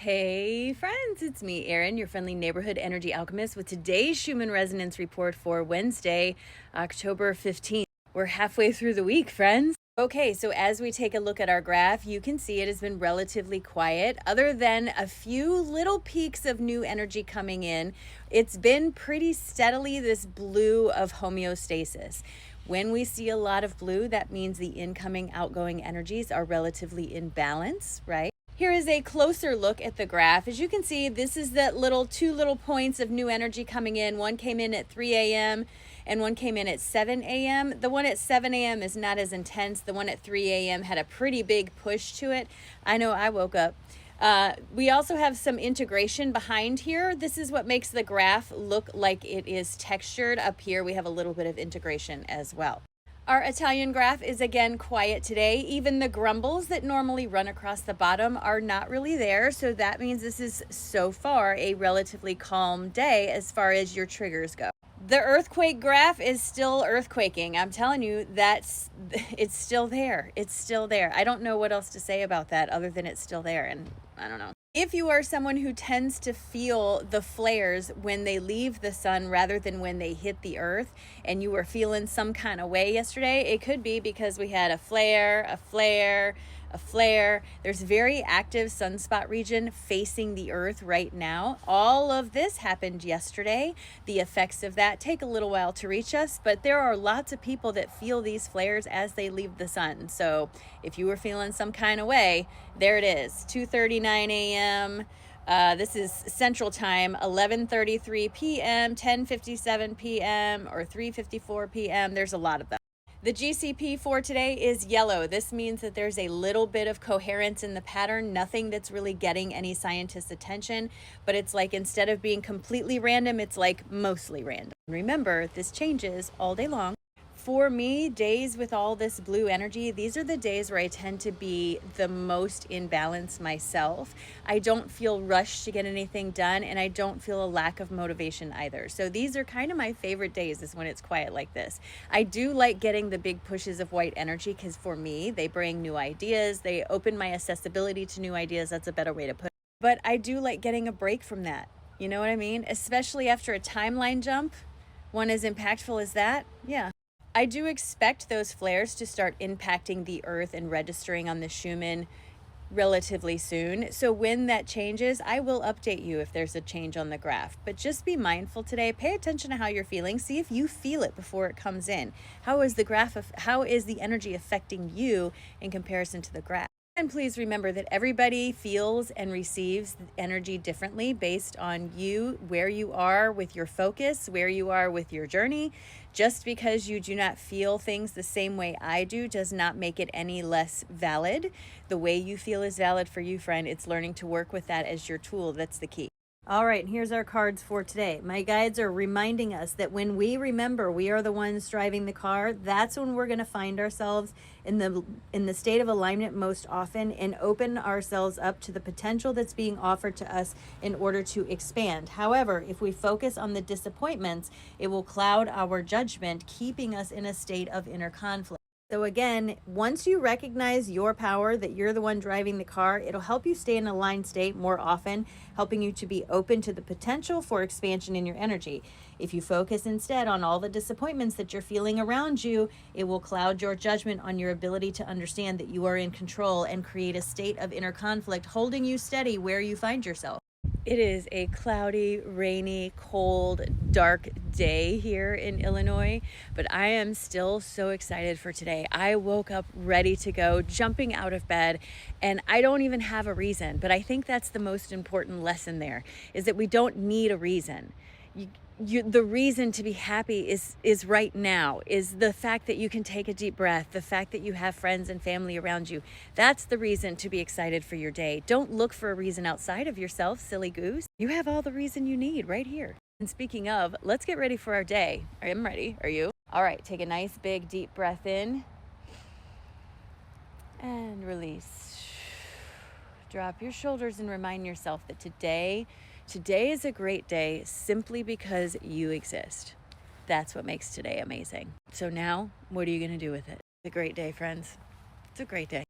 Hey friends, it's me, Erin, your friendly neighborhood energy alchemist with today's Schumann resonance report for Wednesday, October 15th. We're halfway through the week, friends. Okay, so as we take a look at our graph, you can see it has been relatively quiet. Other than a few little peaks of new energy coming in, it's been pretty steadily this blue of homeostasis. When we see a lot of blue, that means the incoming, outgoing energies are relatively in balance, right? Here is a closer look at the graph. As you can see, this is that two little points of new energy coming in. One came in at 3 a.m. and one came in at 7 a.m. The one at 7 a.m. is not as intense. The one at 3 a.m. had a pretty big push to it. I know I woke up. We also have some integration behind here. This is what makes the graph look like it is textured. Up here, we have a little bit of integration as well. Our Italian graph is again quiet today. Even the grumbles that normally run across the bottom are not really there. So that means this is so far a relatively calm day as far as your triggers go. The earthquake graph is still earthquaking. I'm telling you, it's still there. It's still there. I don't know what else to say about that other than it's still there. And I don't know. If you are someone who tends to feel the flares when they leave the sun rather than when they hit the earth, and you were feeling some kind of way yesterday, it could be because we had a flare, a flare, a flare. There's very active sunspot region facing the earth right now. All of this happened yesterday. The effects of that take a little while to reach us, but there are lots of people that feel these flares as they leave the sun. So if you were feeling some kind of way, there it is, 2:39 a.m. This is Central Time, 11:33 p.m., 10:57 p.m., or 3:54 p.m. There's a lot of them. The GCP for today is yellow. This means that there's a little bit of coherence in the pattern, nothing that's really getting any scientists' attention, but it's like instead of being completely random, it's like mostly random. Remember, this changes all day long. For me, days with all this blue energy, these are the days where I tend to be the most in balance myself. I don't feel rushed to get anything done, and I don't feel a lack of motivation either. So these are kind of my favorite days, is when it's quiet like this. I do like getting the big pushes of white energy because for me, they bring new ideas. They open my accessibility to new ideas. That's a better way to put it. But I do like getting a break from that. You know what I mean? Especially after a timeline jump, one as impactful as that. Yeah. I do expect those flares to start impacting the earth and registering on the Schumann relatively soon. So when that changes, I will update you if there's a change on the graph. But just be mindful today. Pay attention to how you're feeling. See if you feel it before it comes in. How is the energy affecting you in comparison to the graph? And please remember that everybody feels and receives energy differently based on you, where you are with your focus, where you are with your journey. Just because you do not feel things the same way I do does not make it any less valid. The way you feel is valid for you, friend. It's learning to work with that as your tool. That's the key. All right, and here's our cards for today. My guides are reminding us that when we remember we are the ones driving the car, that's when we're going to find ourselves in the state of alignment most often and open ourselves up to the potential that's being offered to us in order to expand. However, if we focus on the disappointments, it will cloud our judgment, keeping us in a state of inner conflict. So again, once you recognize your power, that you're the one driving the car, it'll help you stay in a aligned state more often, helping you to be open to the potential for expansion in your energy. If you focus instead on all the disappointments that you're feeling around you, it will cloud your judgment on your ability to understand that you are in control and create a state of inner conflict, holding you steady where you find yourself. It is a cloudy, rainy, cold, dark day here in Illinois, but I am still so excited for today. I woke up ready to go, jumping out of bed, and I don't even have a reason, but I think that's the most important lesson there, is that we don't need a reason. The reason to be happy is right now, is the fact that you can take a deep breath, the fact that you have friends and family around you. That's the reason to be excited for your day. Don't look for a reason outside of yourself, silly goose. You have all the reason you need right here. And speaking of, let's get ready for our day. I'm ready. Are you? All right, take a nice big deep breath in and release. Drop your shoulders and remind yourself that today is a great day simply because you exist. That's what makes today amazing. So now, what are you going to do with it? It's a great day, friends. It's a great day.